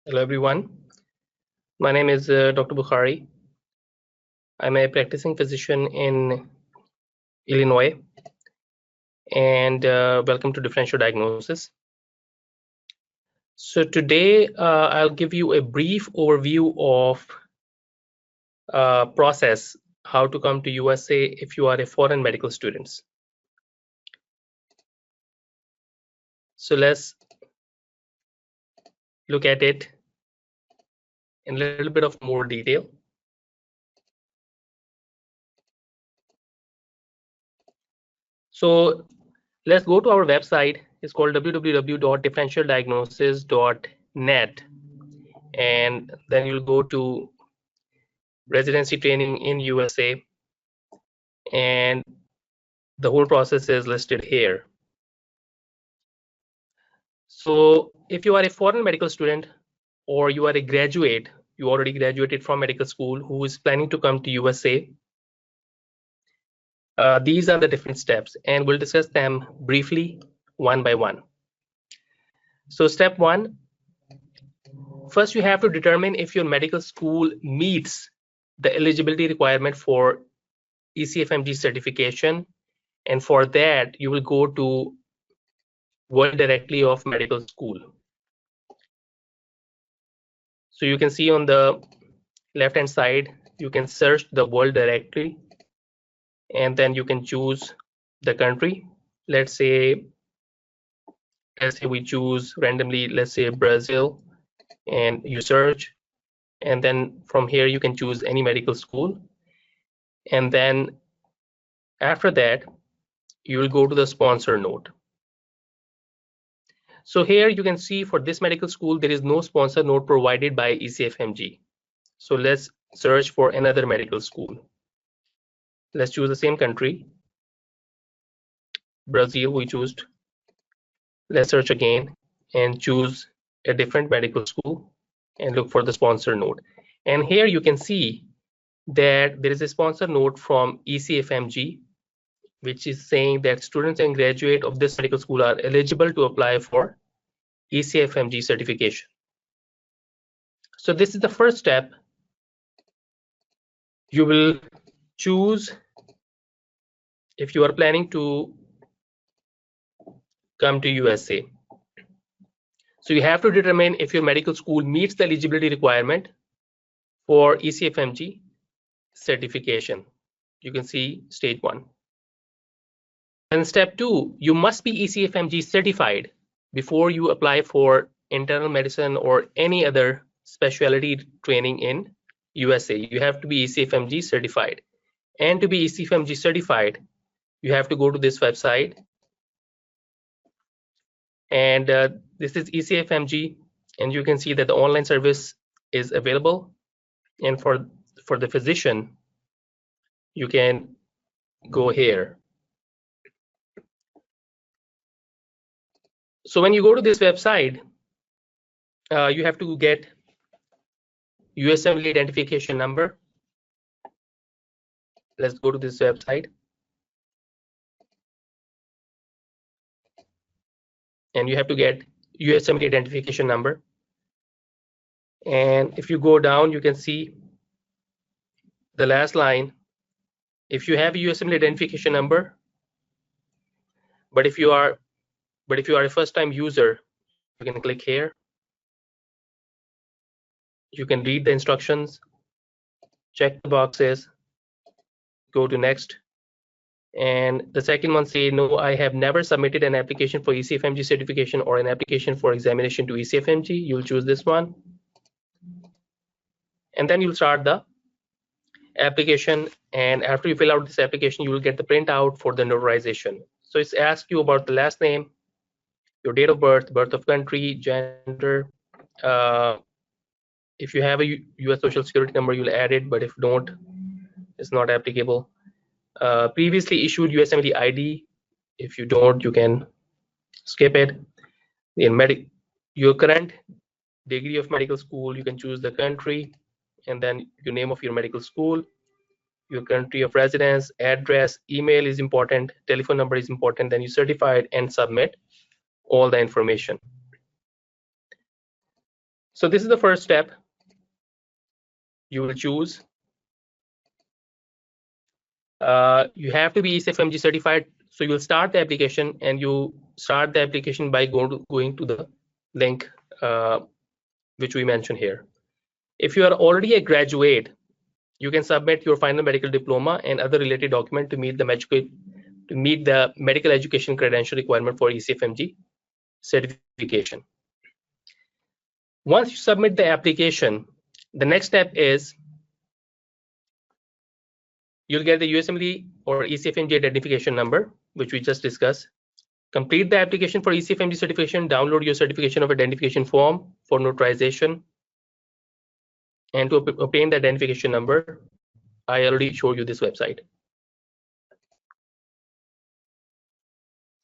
Hello everyone, my name is Dr. Bukhari. I'm a practicing physician in Illinois and welcome to Differential Diagnosis. So today I'll give you a brief overview of process how to come to USA if you are a foreign medical student. So let's look at it in a little bit of more detail. So let's go to our website. It's called www.differentialdiagnosis.net, and then you'll go to residency training in USA, and the whole process is listed here. So if you are a foreign medical student or you are a graduate, you already graduated from medical school who is planning to come to USA, these are the different steps and we'll discuss them briefly one by one. So step one, first you have to determine if your medical school meets the eligibility requirement for ECFMG certification, and for that you will go to World Directory of Medical School. So you can see on the left hand side, you can search the world directory and then you can choose the country. Let's say we choose randomly, let's say Brazil, and you search, and then from here you can choose any medical school, and then after that you will go to the sponsor node. So here you can see for this medical school there is no sponsor node provided by ECFMG. So let's search for another medical school. Let's choose the same country, Brazil we chose. Let's search again and choose a different medical school and look for the sponsor node. And here you can see that there is a sponsor node from ECFMG, which is saying that students and graduates of this medical school are eligible to apply for ECFMG certification. So this is the first step. You will choose if you are planning to come to USA. So you have to determine if your medical school meets the eligibility requirement for ECFMG certification. You can see stage 1. And step 2, you must be ECFMG certified before you apply for internal medicine or any other specialty training in USA. You have to be ECFMG certified. And to be ECFMG certified, you have to go to this website. And this is ECFMG, and you can see that the online service is available. And for the physician, you can go here. So when you go to this website, you have to get USMLE identification number. Let's go to this website. And you have to get USMLE identification number. And if you go down, you can see the last line. If you have a USMLE identification number, but if you are a first-time user, you can click here. You can read the instructions, check the boxes, go to next. And the second one say, no, I have never submitted an application for ECFMG certification or an application for examination to ECFMG. You'll choose this one. And then you'll start the application. And after you fill out this application, you will get the printout for the notarization. So it's asked you about the last name, your date of birth, birth of country, gender. If you have a US Social Security number, you'll add it, but if don't, it's not applicable. Previously issued USMLE ID. If you don't, you can skip it. Your current degree of medical school, you can choose the country and then your name of your medical school, your country of residence, address, email is important, telephone number is important, then you certify it and submit all the information. So this is the first step. You will choose. You have to be ECFMG certified. So you'll start the application, and you start the application by going to the link which we mentioned here. If you are already a graduate, you can submit your final medical diploma and other related document to meet the medical education credential requirement for ECFMG certification. Once you submit the application, the next step is you'll get the USMLE or ECFMG identification number, which we just discussed. Complete the application for ECFMG certification, download your certification of identification form for notarization, and to obtain the identification number, I already showed you this website.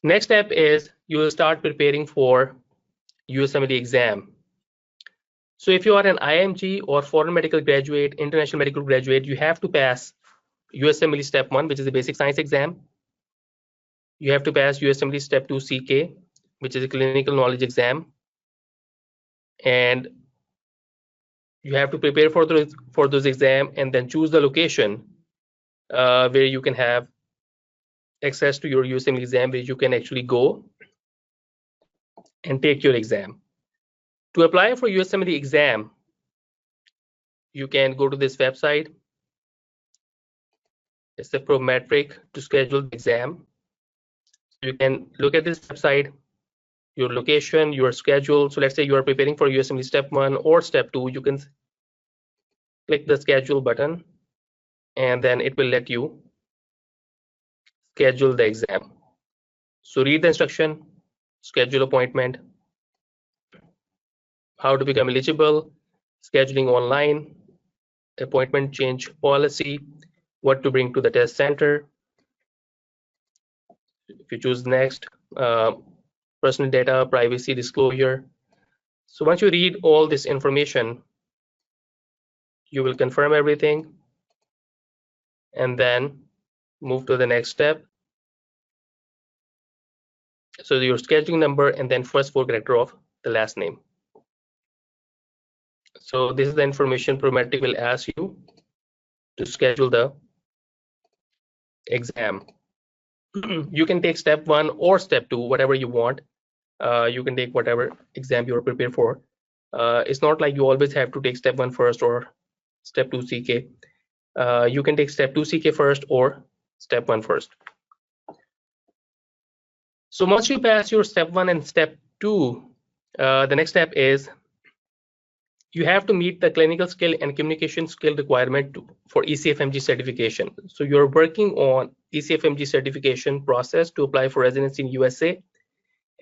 Next step is you will start preparing for USMLE exam. So if you are an IMG or foreign medical graduate, international medical graduate, you have to pass USMLE step 1, which is a basic science exam. You have to pass USMLE step 2 CK, which is a clinical knowledge exam. And you have to prepare for those exams and then choose the location where you can have access to your USMLE exam, where you can actually go and take your exam. To apply for USMLE exam, you can go to this website. It's the Prometric to schedule the exam. You can look at this website, your location, your schedule. So let's say you are preparing for USMLE step 1 or step 2. You can click the schedule button, and then it will let you schedule the exam. So read the instruction, schedule appointment, how to become eligible, scheduling online, appointment change policy, what to bring to the test center. If you choose next, personal data, privacy disclosure. So once you read all this information, you will confirm everything and then move to the next step. So your scheduling number and then first 4 characters of the last name. So this is the information Prometric will ask you to schedule the exam. You can take step 1 or step 2, whatever you want. You can take whatever exam you are prepared for. It's not like you always have to take step 1 first or step 2 CK. You can take step 2 CK first or step 1 first. So once you pass your step 1 and step 2, the next step is you have to meet the clinical skill and communication skill requirement for ECFMG certification. So you're working on ECFMG certification process to apply for residency in USA.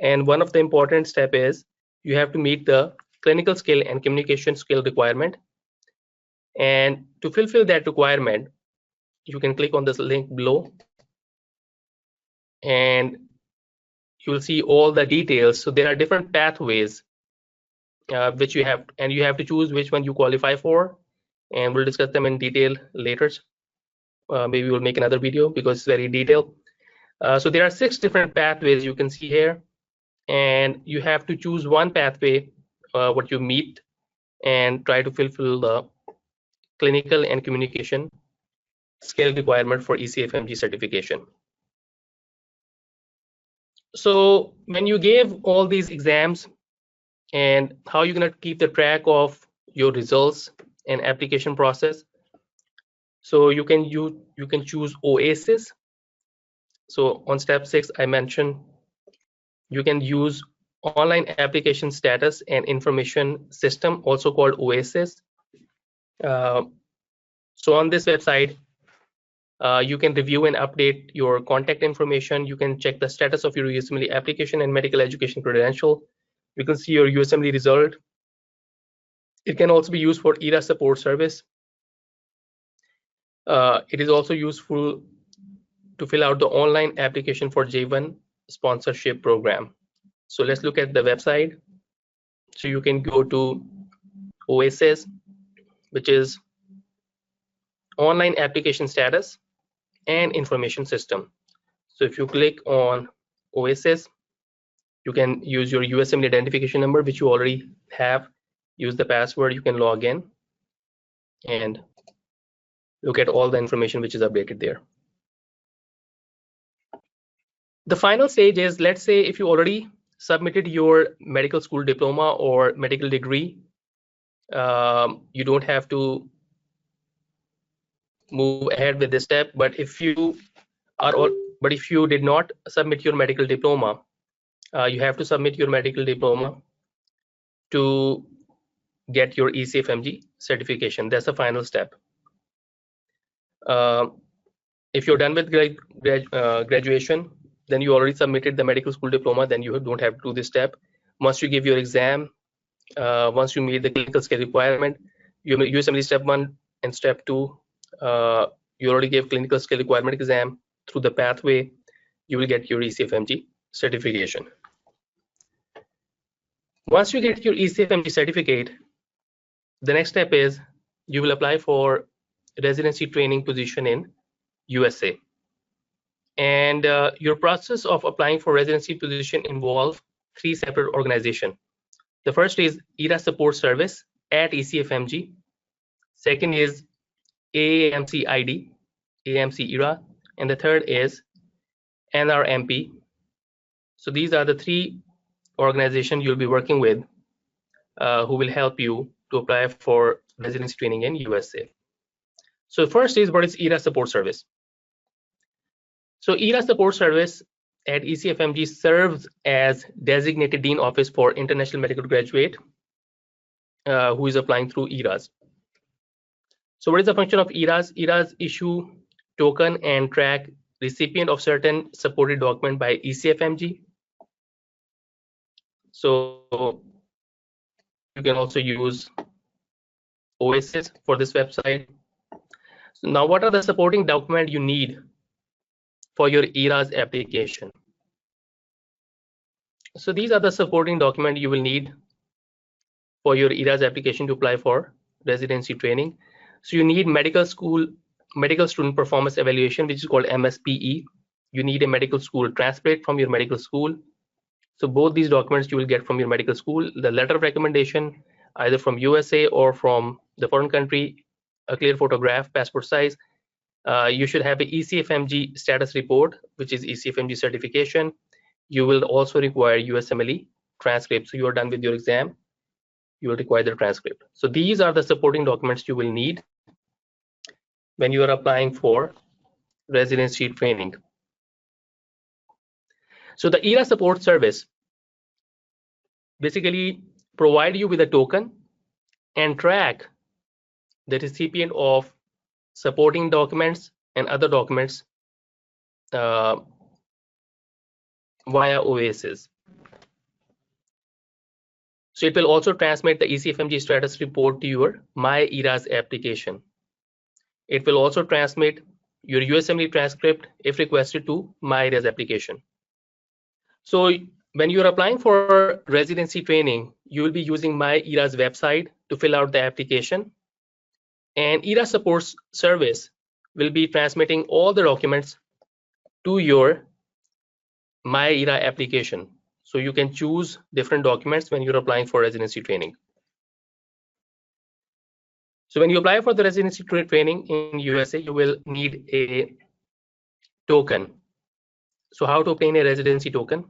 And one of the important steps is you have to meet the clinical skill and communication skill requirement. And to fulfill that requirement, you can click on this link below, and you will see all the details. So there are different pathways which you have, and you have to choose which one you qualify for, and we'll discuss them in detail later. Maybe we'll make another video because it's very detailed. So there are 6 different pathways you can see here, and you have to choose one pathway what you meet and try to fulfill the clinical and communication skill requirement for ECFMG certification. So when you gave all these exams, and how you're going to keep the track of your results and application process, so you can choose OASIS. So on step 6, I mentioned you can use online application status and information system, also called OASIS. So on this website, you can review and update your contact information. You can check the status of your USMLE application and medical education credential. You can see your USMLE result. It can also be used for ERA support service. It is also useful to fill out the online application for J1 sponsorship program. So let's look at the website. So you can go to OASIS, which is online application status and information system. So if you click on OASIS, you can use your USMLE identification number, which you already have, use the password, you can log in and look at all the information which is updated there. The final stage is, let's say if you already submitted your medical school diploma or medical degree, you don't have to move ahead with this step. But if you did not submit your medical diploma, you have to submit your medical diploma to get your ECFMG certification. That's the final step. If you're done with graduation, then you already submitted the medical school diploma, then you don't have to do this step. Once you give your exam, once you meet the clinical skill requirement, USMLE step 1 and step 2, you already gave clinical skill requirement exam. Through the pathway, you will get your ECFMG certification. Once you get your ECFMG certificate, the next step is you will apply for residency training position in USA. And your process of applying for residency position involves 3 separate organizations. The first is ERA support service at ECFMG. Second is AAMC ID, AAMC ERA, and the third is NRMP. So these are the 3 organizations you'll be working with who will help you to apply for residency training in USA. So first is, what is ERA support service? So ERA support service at ECFMG serves as designated dean office for international medical graduate who is applying through ERAs. So what is the function of ERAs? ERAs issue token and track recipient of certain supported document by ECFMG. So you can also use Oasis for this website. So now, what are the supporting documents you need for your ERAs application? So these are the supporting documents you will need for your ERAs application to apply for residency training. So you need medical student performance evaluation, which is called MSPE. You need a medical school transcript from your medical school. So both these documents you will get from your medical school. The letter of recommendation, either from USA or from the foreign country, a clear photograph, passport size. You should have a ECFMG status report, which is ECFMG certification. You will also require USMLE transcript. So you are done with your exam, you will require the transcript. So these are the supporting documents you will need when you are applying for residency training. So the ERA support service basically provide you with a token and track the recipient of supporting documents and other documents via Oasis. So it will also transmit the ECFMG status report to your My ERAS application. It will also transmit your USMLE transcript if requested to My ERAS application. So when you are applying for residency training, you will be using My ERAS website to fill out the application, and ERA support service will be transmitting all the documents to your My ERA application. So you can choose different documents when you're applying for residency training. So when you apply for the residency training in USA, you will need a token. So how to obtain a residency token?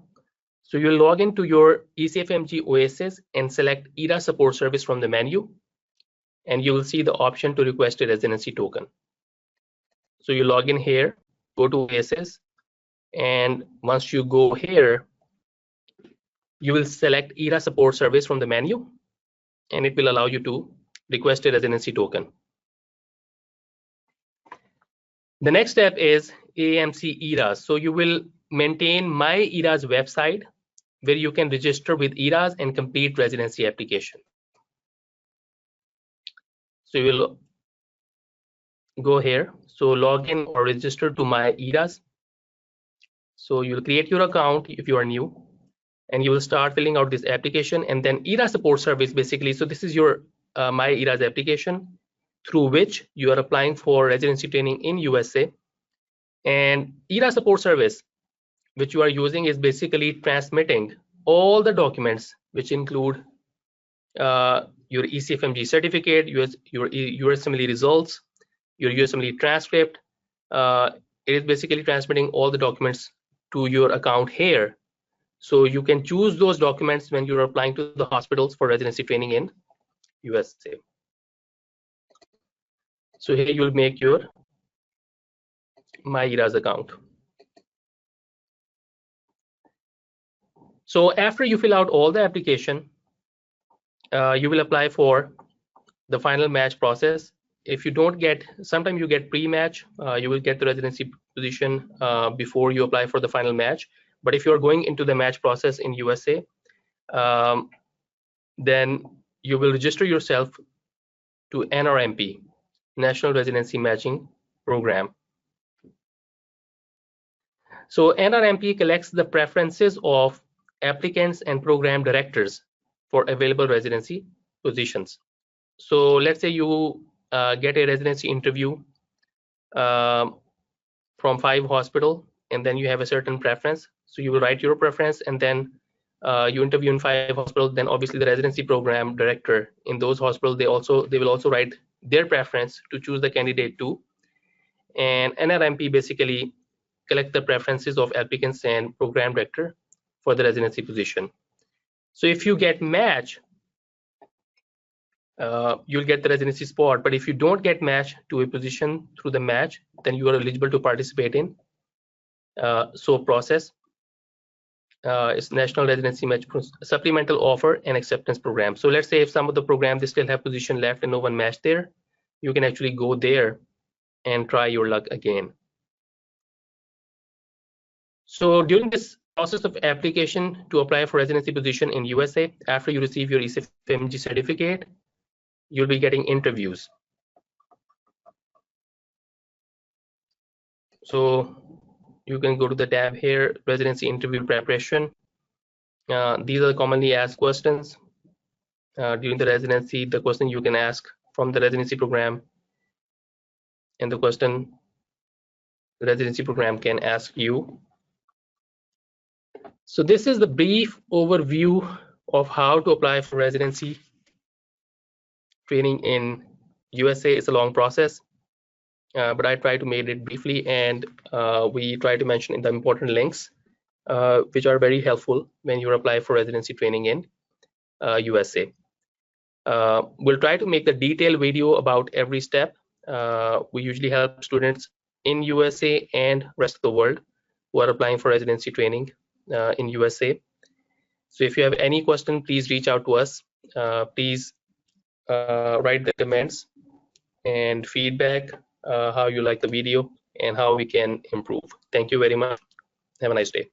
So you'll log into your ECFMG Oasis and select ERA support service from the menu, and you will see the option to request a residency token. So you log in here, go to Oasis, and once you go here, you will select ERA support service from the menu, and it will allow you to request a residency token. The next step is AAMC ERAs. So you will maintain My ERAS website where you can register with ERAs and complete residency application. So you will go here, so log in or register to My ERAS. So you will create your account if you are new, and you will start filling out this application, and then ERA support service basically. So this is your My ERAS application through which you are applying for residency training in USA. And ERA support service which you are using is basically transmitting all the documents which include your ECFMG certificate, your USMLE results, your USMLE transcript. It is basically transmitting all the documents to your account here. So you can choose those documents when you're applying to the hospitals for residency training in USA. So here you'll make your MyERAS account. So after you fill out all the application, you will apply for the final match process. If you don't get, sometimes you get pre-match, you will get the residency position before you apply for the final match. But if you're going into the match process in USA, then you will register yourself to NRMP, National Residency Matching Program. So NRMP collects the preferences of applicants and program directors for available residency positions. So let's say you get a residency interview from 5 hospitals, and then you have a certain preference. So you will write your preference, and then you interview in 5 hospitals. Then obviously the residency program director in those hospitals, they will also write their preference to choose the candidate to. And NRMP basically collect the preferences of applicants and program director for the residency position. So if you get match, you'll get the residency spot. But if you don't get match to a position through the match, then you are eligible to participate in SOAP process. It's National Residency Match Supplemental Offer and Acceptance Program. So let's say if some of the program they still have position left and no one matched there, you can actually go there and try your luck again. So during this process of application to apply for residency position in USA, after you receive your ECFMG certificate, you'll be getting interviews. So you can go to the tab here, residency interview preparation. These are the commonly asked questions during the residency, the question you can ask from the residency program, and the question the residency program can ask you. So this is the brief overview of how to apply for residency training in USA. It's a long process, but I try to make it briefly, and we try to mention in the important links which are very helpful when you apply for residency training in USA. We'll try to make the detailed video about every step. We usually help students in USA and rest of the world who are applying for residency training in USA. So if you have any question, please reach out to us. Please write the comments and feedback how you like the video and how we can improve. Thank you very much. Have a nice day.